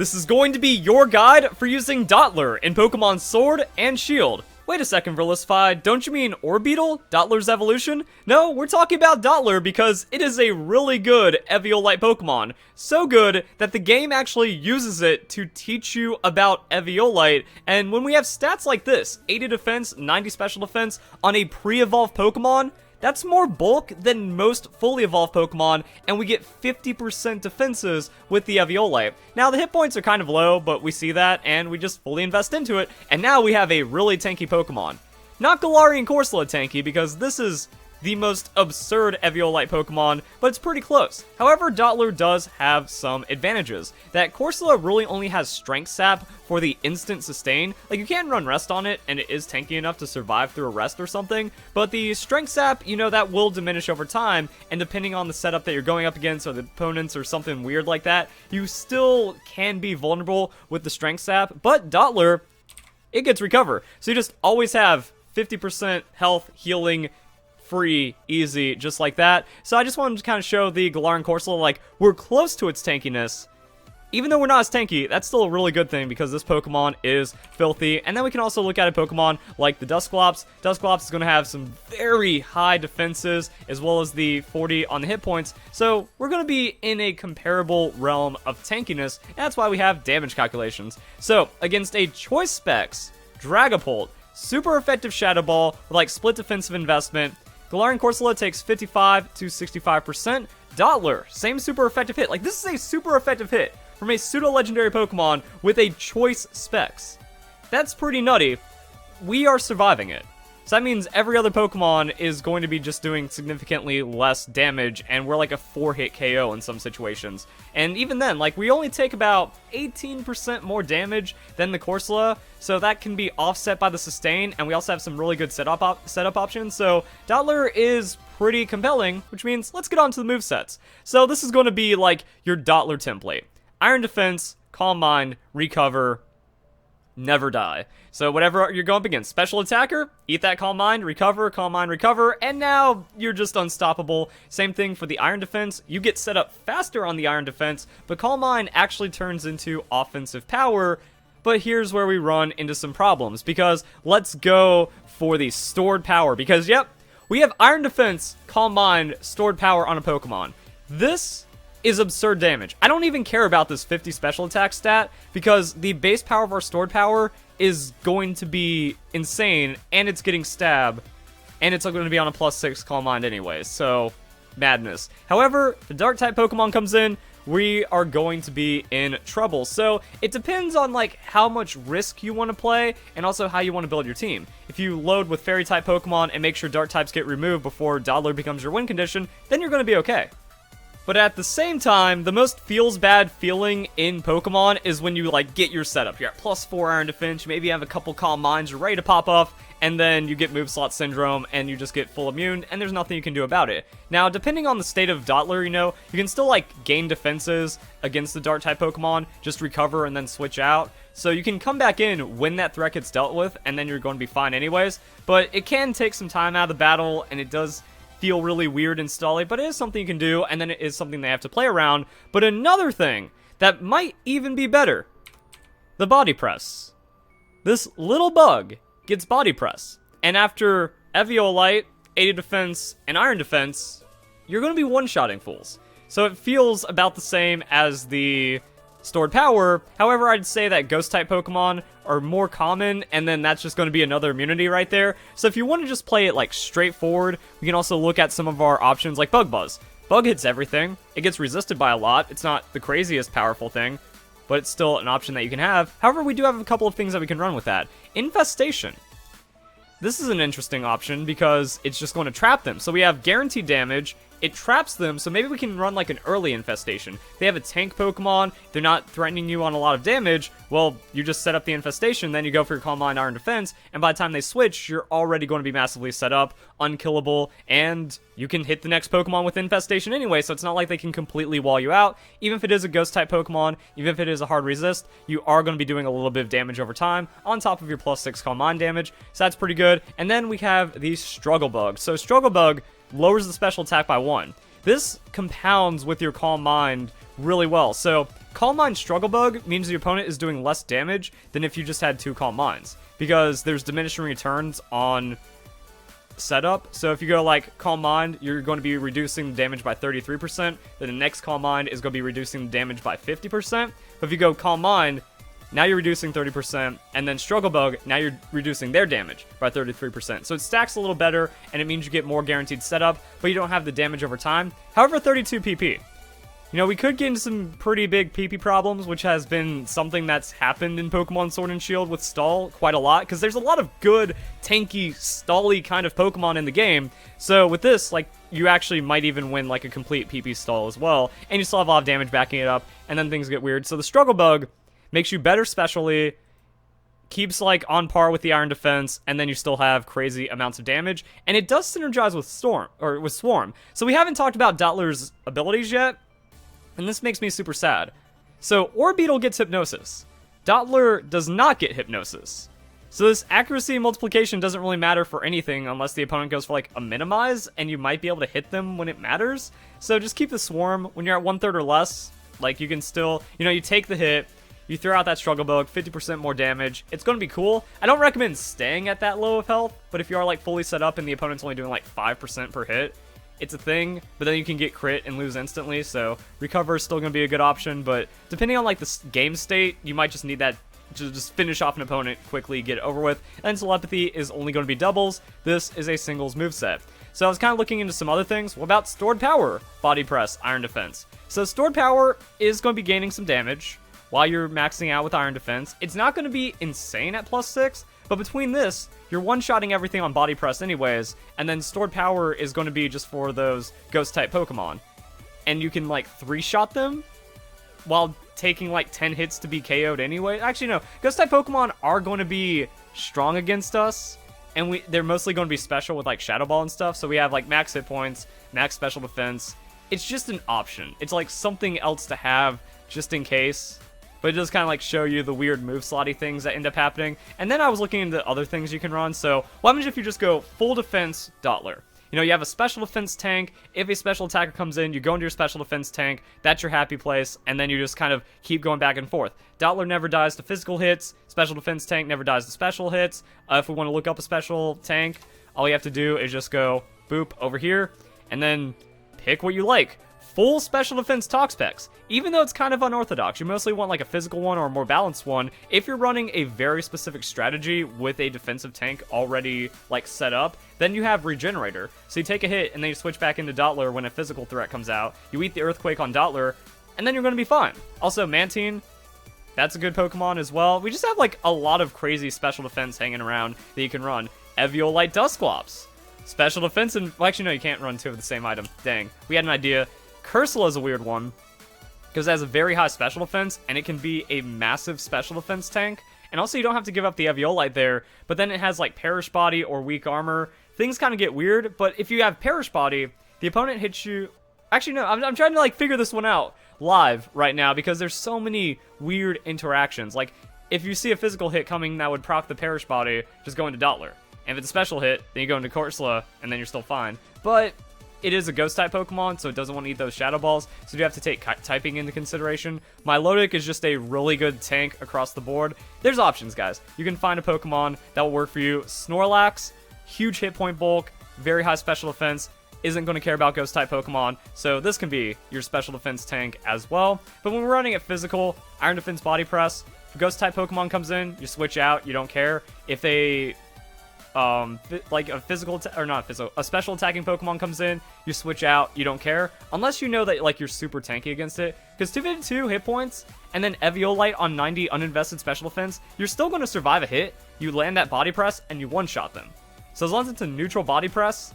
This is going to be your guide for using Dottler in Pokemon Sword and Shield. Wait a second, Verlisify, don't you mean Orbeetle, Dottler's evolution? No, we're talking about Dottler because it is a really good Eviolite Pokemon. So good that the game actually uses it to teach you about Eviolite, and when we have stats like this, 80 defense, 90 special defense on a pre-evolved Pokemon, that's more bulk than most fully evolved Pokemon, and we get 50% defenses with the Eviolite. Now, the hit points are kind of low, but we see that, and we just fully invest into it, and now we have a really tanky Pokemon. Not Galarian Corsola tanky, because this is the most absurd Eviolite Pokemon, but it's pretty close. However, Dottler does have some advantages. That Corsola really only has Strength Sap for the instant sustain. Like, you can run Rest on it, and it is tanky enough to survive through a Rest or something, but the Strength Sap, you know, that will diminish over time, and depending on the setup that you're going up against, or the opponents, or something weird like that, you still can be vulnerable with the Strength Sap, but Dottler, it gets Recover. So you just always have 50% health, healing, free, easy, just like that. So I just wanted to kind of show the Galarian Corsola, like, we're close to its tankiness. Even though we're not as tanky, that's still a really good thing because this Pokemon is filthy. And then we can also look at a Pokemon like the Dusclops. Dusclops is going to have some very high defenses as well as the 40 on the hit points. So we're going to be in a comparable realm of tankiness. And that's why we have damage calculations. So against a Choice Specs, Dragapult, super effective Shadow Ball with like split defensive investment, Galarian Corsola takes 55 to 65%. Dottler, same super effective hit. Like, this is a super effective hit from a pseudo-legendary Pokemon with a Choice Specs. That's pretty nutty. We are surviving it. So that means every other Pokemon is going to be just doing significantly less damage, and we're like a 4-hit KO in some situations. And even then, like, we only take about 18% more damage than the Corsola, so that can be offset by the sustain, and we also have some really good setup options. So Dottler is pretty compelling, which means let's get on to the movesets. So this is going to be like your Dottler template. Iron Defense, Calm Mind, Recover, Never Die. So whatever you're going up against, Special Attacker, eat that Calm Mind, Recover, and now you're just unstoppable. Same thing for the Iron Defense. You get set up faster on the Iron Defense, but Calm Mind actually turns into offensive power. But here's where we run into some problems, because let's go for the stored power, because yep, we have Iron Defense, Calm Mind, stored power on a Pokemon. This is absurd damage. I don't even care about this 50 special attack stat, because the base power of our stored power is going to be insane, and it's getting Stab, and it's going to be on a +6 Calm Mind anyways, so madness. However, the Dark-type Pokemon comes in, we are going to be in trouble. So it depends on like how much risk you want to play, and also how you want to build your team. If you load with Fairy-type Pokemon and make sure Dark types get removed before Dottler becomes your win condition, then you're going to be okay. But at the same time, the most feels bad feeling in Pokemon is when you like get your setup. You're at +4 Iron Defense, maybe you have a couple Calm Minds, you're ready to pop off, and then you get Move Slot Syndrome, and you just get full immune, and there's nothing you can do about it. Now, depending on the state of Dottler, you know, you can still like gain defenses against the Dark-type Pokemon, just recover and then switch out. So you can come back in when that threat gets dealt with, and then you're going to be fine anyways. But it can take some time out of the battle, and it does feel really weird and stally, but it is something you can do, and then it is something they have to play around. But another thing that might even be better, the Body Press. This little bug gets Body Press, and after Eviolite, 80 defense, and Iron Defense, you're going to be one-shotting fools. So it feels about the same as the stored power. However, I'd say that Ghost-type Pokemon are more common, and then that's just going to be another immunity right there. So if you want to just play it like straightforward, we can also look at some of our options like Bug Buzz. Bug hits everything. It gets resisted by a lot. It's not the craziest powerful thing, but it's still an option that you can have. However, we do have a couple of things that we can run with that. Infestation. This is an interesting option because it's just going to trap them. So we have guaranteed damage, it traps them, so maybe we can run like an early Infestation. If they have a tank Pokemon, they're not threatening you on a lot of damage, well, you just set up the Infestation, then you go for your Calm Mind, Iron Defense, and by the time they switch, you're already going to be massively set up, unkillable, and you can hit the next Pokemon with Infestation anyway, so it's not like they can completely wall you out. Even if it is a Ghost-type Pokemon, even if it is a hard resist, you are going to be doing a little bit of damage over time, on top of your +6 Calm Mind damage, so that's pretty good. And then we have the Struggle Bug. So Struggle Bug lowers the special attack by 1. this compounds with your Calm Mind really well. So Calm Mind Struggle Bug means your opponent is doing less damage than if you just had 2 Calm Minds, because there's diminishing returns on setup. So if you go like Calm Mind, you're going to be reducing the damage by 33%, then the next Calm Mind is going to be reducing the damage by 50%. But if you go Calm Mind, now you're reducing 30%, and then Struggle Bug, now you're reducing their damage by 33%. So it stacks a little better, and it means you get more guaranteed setup, but you don't have the damage over time. However, 32 PP. You know, we could get into some pretty big PP problems, which has been something that's happened in Pokemon Sword and Shield with stall quite a lot, because there's a lot of good, tanky, stally kind of Pokemon in the game. So with this, like, you actually might even win, like, a complete PP stall as well, and you still have a lot of damage backing it up, and then things get weird. So the Struggle Bug makes you better specially, keeps, like, on par with the Iron Defense, and then you still have crazy amounts of damage, and it does synergize with Swarm. So we haven't talked about Dottler's abilities yet, and this makes me super sad. So, Orbeetle gets Hypnosis. Dottler does not get Hypnosis. So this accuracy and multiplication doesn't really matter for anything unless the opponent goes for like a minimize, and you might be able to hit them when it matters. So just keep the Swarm. When you're at 1/3 or less, like, you can still, you know, you take the hit, you throw out that Struggle Bug, 50% more damage. It's going to be cool. I don't recommend staying at that low of health, but if you are like fully set up and the opponent's only doing like 5% per hit, it's a thing, but then you can get crit and lose instantly, so Recover is still going to be a good option, but depending on like the game state, you might just need that to just finish off an opponent quickly, get it over with. And Telepathy is only going to be doubles. This is a singles moveset. So I was kind of looking into some other things. What about Stored Power, Body Press, Iron Defense? So Stored Power is going to be gaining some damage while you're maxing out with Iron Defense. It's not going to be insane at +6, but between this, you're one-shotting everything on Body Press anyways, and then Stored Power is going to be just for those Ghost-type Pokemon. And you can, like, 3-shot them while taking, like, 10 hits to be KO'd anyway. Actually, no. Ghost-type Pokemon are going to be strong against us, and they're mostly going to be special with, like, Shadow Ball and stuff, so we have, like, max hit points, max special defense. It's just an option. It's, like, something else to have just in case. But it does kind of like show you the weird move slotty things that end up happening. And then I was looking into other things you can run. So what happens if you just go full defense Dottler? You know, you have a special defense tank. If a special attacker comes in, you go into your special defense tank. That's your happy place. And then you just kind of keep going back and forth. Dottler never dies to physical hits. Special defense tank never dies to special hits. If we want to look up a special tank, all you have to do is just go boop over here. And then pick what you like. Full special defense talk specs. Even though it's kind of unorthodox, you mostly want like a physical one or a more balanced one. If you're running a very specific strategy with a defensive tank already like set up, then you have Regenerator. So you take a hit and then you switch back into Dottler when a physical threat comes out. You eat the Earthquake on Dottler, and then you're going to be fine. Also, Mantine, that's a good Pokemon as well. We just have like a lot of crazy special defense hanging around that you can run. Eviolite Dusclops. Special defense and... Well, actually, no, you can't run 2 of the same item. Dang. We had an idea. Cursula is a weird one, because it has a very high special defense, and it can be a massive special defense tank. And also, you don't have to give up the Eviolite there, but then it has, like, Perish Body or Weak Armor. Things kind of get weird, but if you have Perish Body, the opponent hits you... Actually, no, I'm trying to, like, figure this one out live right now, because there's so many weird interactions. Like, if you see a physical hit coming that would proc the Perish Body, just go into Dottler. And if it's a special hit, then you go into Cursula, and then you're still fine. But it is a Ghost-type Pokemon, so it doesn't want to eat those Shadow Balls, so you have to take typing into consideration. Milotic is just a really good tank across the board. There's options, guys. You can find a Pokemon that will work for you. Snorlax, huge hit point bulk, very high special defense, isn't going to care about Ghost-type Pokemon, so this can be your special defense tank as well. But when we're running it physical, Iron Defense Body Press, if a Ghost-type Pokemon comes in, you switch out, you don't care. If a like a a special attacking Pokemon comes in, you switch out, you don't care, unless you know that like you're super tanky against it, because 252 hit points and then Eviolite on 90 uninvested special defense, you're still going to survive a hit. You land that body press and you one-shot them. So as long as it's a neutral body press,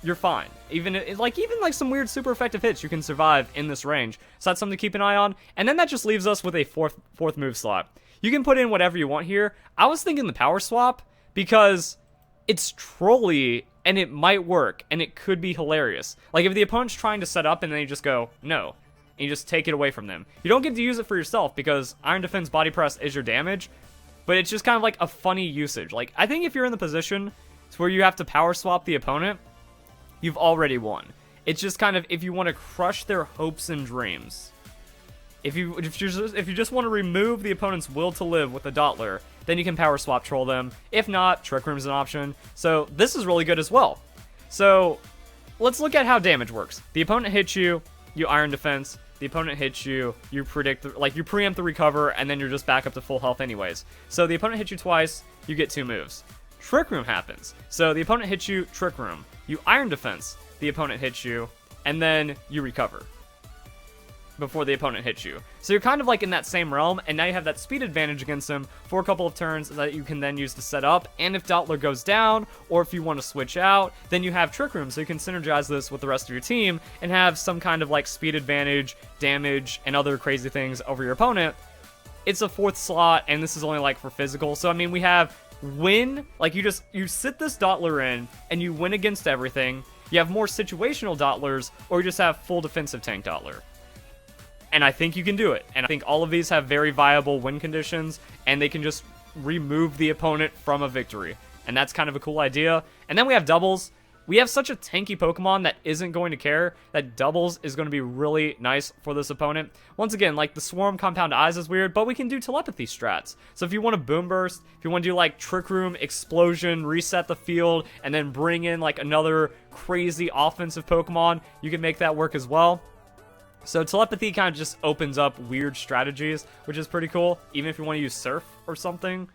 you're fine. Even like some weird super effective hits, you can survive in this range. So that's something to keep an eye on. And then that just leaves us with a fourth move slot. You can put in whatever you want here. I was thinking the Power Swap, because it's trolly, and it might work, and it could be hilarious. Like, if the opponent's trying to set up, and then you just go, no, and you just take it away from them. You don't get to use it for yourself, because Iron Defense Body Press is your damage, but it's just kind of like a funny usage. Like, I think if you're in the position to where you have to Power Swap the opponent, you've already won. It's just kind of if you want to crush their hopes and dreams. If you just want to remove the opponent's will to live with a Dottler, then you can power swap troll them. If not, Trick Room's an option. So this is really good as well. So let's look at how damage works. The opponent hits you, you Iron Defense. The opponent hits you, you preempt the recover, and then you're just back up to full health anyways. So the opponent hits you twice, you get 2 moves. Trick Room happens. So the opponent hits you, Trick Room. You Iron Defense, the opponent hits you, and then you recover before the opponent hits you. So you're kind of like in that same realm, and now you have that speed advantage against him for a couple of turns that you can then use to set up. And if Dottler goes down, or if you want to switch out, then you have Trick Room, so you can synergize this with the rest of your team and have some kind of like speed advantage, damage, and other crazy things over your opponent. It's a 4th slot, and this is only like for physical. So I mean, we have win, like you sit this Dottler in, and you win against everything. You have more situational Dottlers, or you just have full defensive tank Dottler. And I think you can do it. And I think all of these have very viable win conditions, and they can just remove the opponent from a victory. And that's kind of a cool idea. And then we have doubles. We have such a tanky Pokemon that isn't going to care that doubles is going to be really nice for this opponent. Once again, like the Swarm Compound Eyes is weird, but we can do telepathy strats. So if you want to Boom Burst, if you want to do like Trick Room, Explosion, reset the field, and then bring in like another crazy offensive Pokemon, you can make that work as well. So telepathy kind of just opens up weird strategies, which is pretty cool. Even if you want to use Surf or something,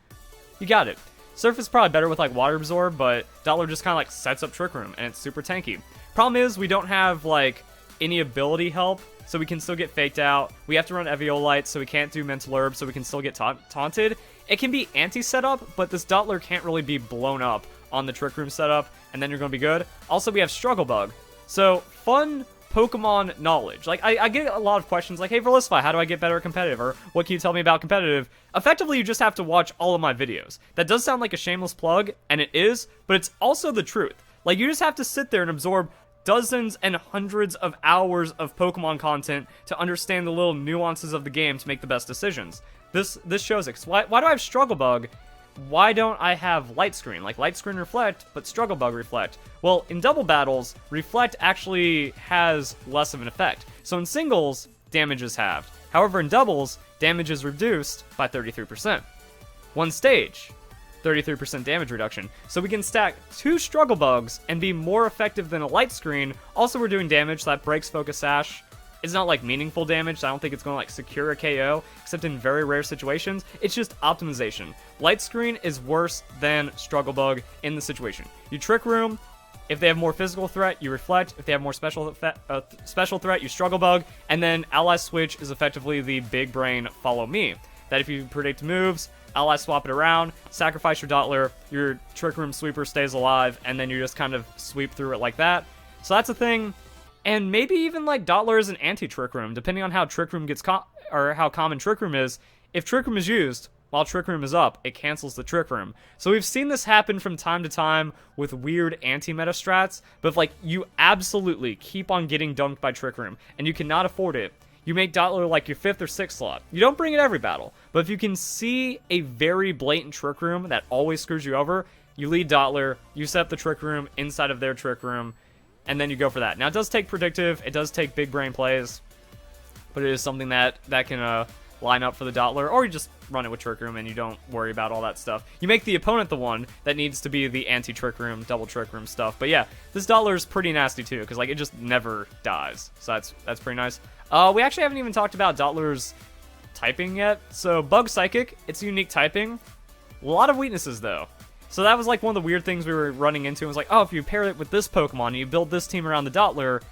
you got it. Surf is probably better with like Water Absorb, but Dottler just kind of like sets up Trick Room, and it's super tanky. Problem is, we don't have like any ability help, so we can still get faked out. We have to run Eviolite, so we can't do Mental Herb, so we can still get taunted. It can be anti-setup, but this Dottler can't really be blown up on the Trick Room setup, and then you're going to be good. Also, we have Struggle Bug. So, fun Pokemon knowledge. Like, I get a lot of questions like, hey, Verlisify, how do I get better at competitive? Or, what can you tell me about competitive? Effectively, you just have to watch all of my videos. That does sound like a shameless plug, and it is, but it's also the truth. Like, you just have to sit there and absorb dozens and hundreds of hours of Pokemon content to understand the little nuances of the game to make the best decisions. This shows it. Why do I have Struggle Bug? Why don't I have Light Screen? Like Light Screen Reflect, but Struggle Bug Reflect. Well, in double battles, Reflect actually has less of an effect. So in singles, damage is halved. However, in doubles, damage is reduced by 33%. One stage, 33% damage reduction. So we can stack 2 Struggle Bugs and be more effective than a Light Screen. Also, we're doing damage, so that breaks Focus Sash. It's not like meaningful damage, so I don't think it's going to like secure a KO, except in very rare situations. It's just optimization. Light Screen is worse than Struggle Bug in the situation. You Trick Room. If they have more physical threat, you Reflect. If they have more special threat, you Struggle Bug. And then Ally Switch is effectively the big brain Follow Me. That if you predict moves, Ally swap it around, sacrifice your Dottler, your Trick Room Sweeper stays alive, and then you just kind of sweep through it like that. So that's a thing. And maybe even like Dottler is an anti-Trick Room, depending on how Trick Room gets or how common Trick Room is. If Trick Room is used while Trick Room is up, it cancels the Trick Room. So we've seen this happen from time to time with weird anti-meta strats, but if like you absolutely keep on getting dunked by Trick Room and you cannot afford it, you make Dottler like your 5th or 6th slot. You don't bring it every battle, but if you can see a very blatant Trick Room that always screws you over, you lead Dottler, you set up the Trick Room inside of their Trick Room, and then you go for that. Now, it does take predictive, it does take big brain plays, but it is something that can line up for the Dottler, or you just run it with Trick Room and you don't worry about all that stuff. You make the opponent the one that needs to be the anti-Trick Room, double Trick Room stuff. But yeah, this Dottler is pretty nasty too, because like it just never dies. So that's pretty nice. We actually haven't even talked about Dottler's typing yet. So Bug Psychic, it's a unique typing. A lot of weaknesses though. So that was like one of the weird things we were running into. It was like, oh, if you pair it with this Pokemon and you build this team around the Dottler,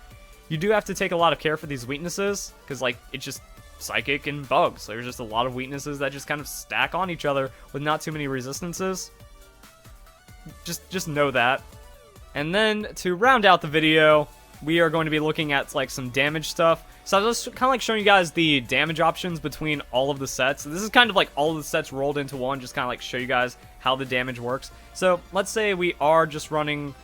you do have to take a lot of care for these weaknesses, because like it's just Psychic and Bugs. So there's just a lot of weaknesses that just kind of stack on each other with not too many resistances. Just know that. And then to round out the video, we are going to be looking at like some damage stuff. So I was just kind of like showing you guys the damage options between all of the sets. This is kind of like all of the sets rolled into one, just kind of like show you guys how the damage works. So let's say we are just running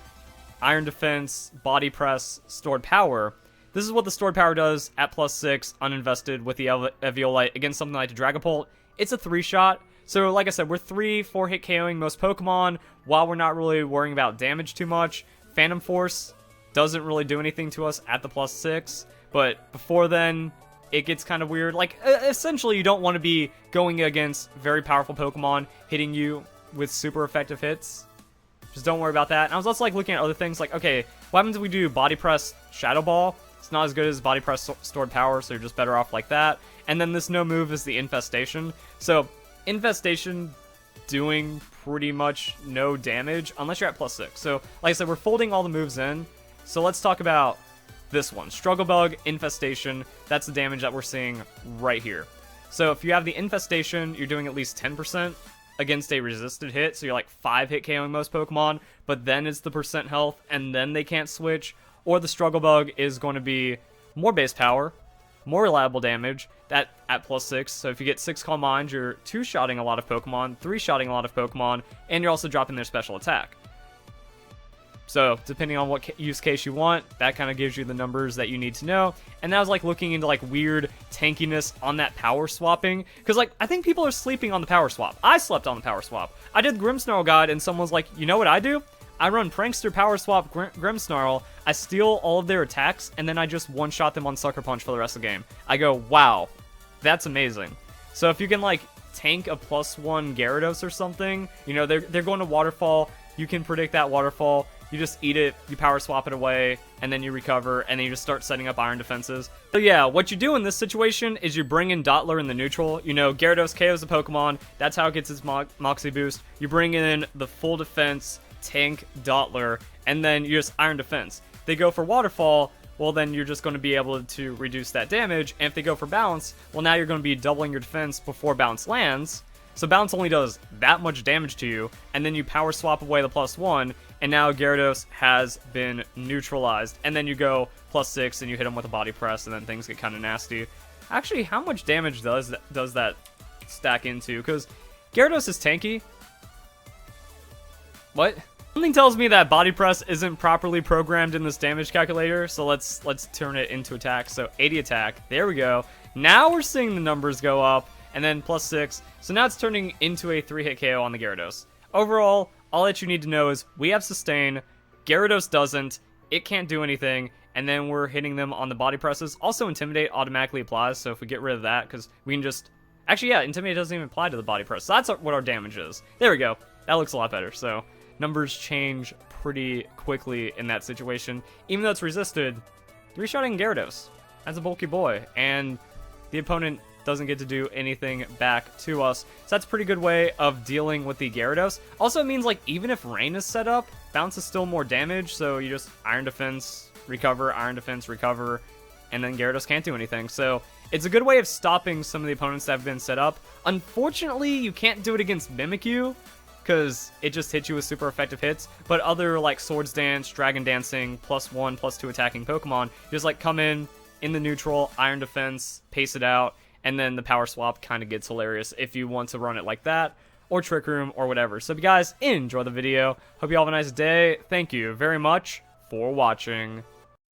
Iron Defense, Body Press, Stored Power. This is what the Stored Power does at +6, uninvested with the Eviolite against something like the Dragapult. It's a 3-shot. So like I said, we're 3-4 hit KOing most Pokemon while we're not really worrying about damage too much. Phantom Force doesn't really do anything to us at the +6, but before then, it gets kind of weird. Like, essentially, you don't want to be going against very powerful Pokemon hitting you with super effective hits. Just don't worry about that. And I was also like looking at other things like, okay, what happens if we do Body Press Shadow Ball? It's not as good as Body Press Stored Power, so you're just better off like that. And then this no move is the Infestation. So, Infestation doing pretty much no damage unless you're at +6. So, like I said, we're folding all the moves in. So let's talk about this one. Struggle Bug, Infestation, that's the damage that we're seeing right here. So if you have the Infestation, you're doing at least 10% against a resisted hit, so you're like 5 hit KOing most Pokemon, but then it's the percent health, and then they can't switch. Or the Struggle Bug is going to be more base power, more reliable damage, that at +6, so if you get 6 Calm Mind, you're 2-shotting a lot of Pokemon, 3-shotting a lot of Pokemon, and you're also dropping their special attack. So, depending on what use case you want, that kind of gives you the numbers that you need to know. And that was like looking into like weird tankiness on that power swapping. Because like, I think people are sleeping on the power swap. I slept on the power swap. I did the Grimmsnarl guide and someone's like, you know what I do? I run Prankster Power Swap Grimmsnarl, I steal all of their attacks, and then I just one-shot them on Sucker Punch for the rest of the game. I go, wow, that's amazing. So if you can like tank a +1 Gyarados or something, you know, they're going to Waterfall, you can predict that Waterfall, you just eat it, you power swap it away, and then you recover, and then you just start setting up iron defenses. So yeah, what you do in this situation is you bring in Dottler in the neutral. You know, Gyarados KOs the Pokemon, that's how it gets its Moxie boost. You bring in the full defense tank Dottler, and then you just iron defense. They go for Waterfall, well then you're just going to be able to reduce that damage, and if they go for Bounce, well now you're going to be doubling your defense before Bounce lands. So Bounce only does that much damage to you, and then you power swap away the +1, and now Gyarados has been neutralized. And then you go +6, and you hit him with a Body Press, and then things get kind of nasty. Actually, how much damage does that stack into? Because Gyarados is tanky. What? Something tells me that Body Press isn't properly programmed in this damage calculator, so let's turn it into attack. So 80 attack, there we go. Now we're seeing the numbers go up, and then +6. So now it's turning into a 3-hit KO on the Gyarados. Overall, all that you need to know is we have Sustain, Gyarados doesn't, it can't do anything, and then we're hitting them on the Body Presses. Also, Intimidate automatically applies, so if we get rid of that, because we can just... Actually, yeah, Intimidate doesn't even apply to the Body Press, so that's what our damage is. There we go. That looks a lot better, so... Numbers change pretty quickly in that situation. Even though it's resisted, 3-shotting Gyarados. That's a bulky boy, and the opponent doesn't get to do anything back to us. So that's a pretty good way of dealing with the Gyarados. Also, it means like even if Rain is set up, Bounce is still more damage, so you just Iron Defense, recover, Iron Defense, recover, and then Gyarados can't do anything. So it's a good way of stopping some of the opponents that have been set up. Unfortunately, you can't do it against Mimikyu, because it just hits you with super effective hits, but other like Swords Dance, Dragon Dancing, +1, +2 attacking Pokemon, just like come in the neutral, Iron Defense, pace it out, and then the Power Swap kind of gets hilarious if you want to run it like that, or Trick Room, or whatever. So if you guys enjoy the video, hope you all have a nice day. Thank you very much for watching.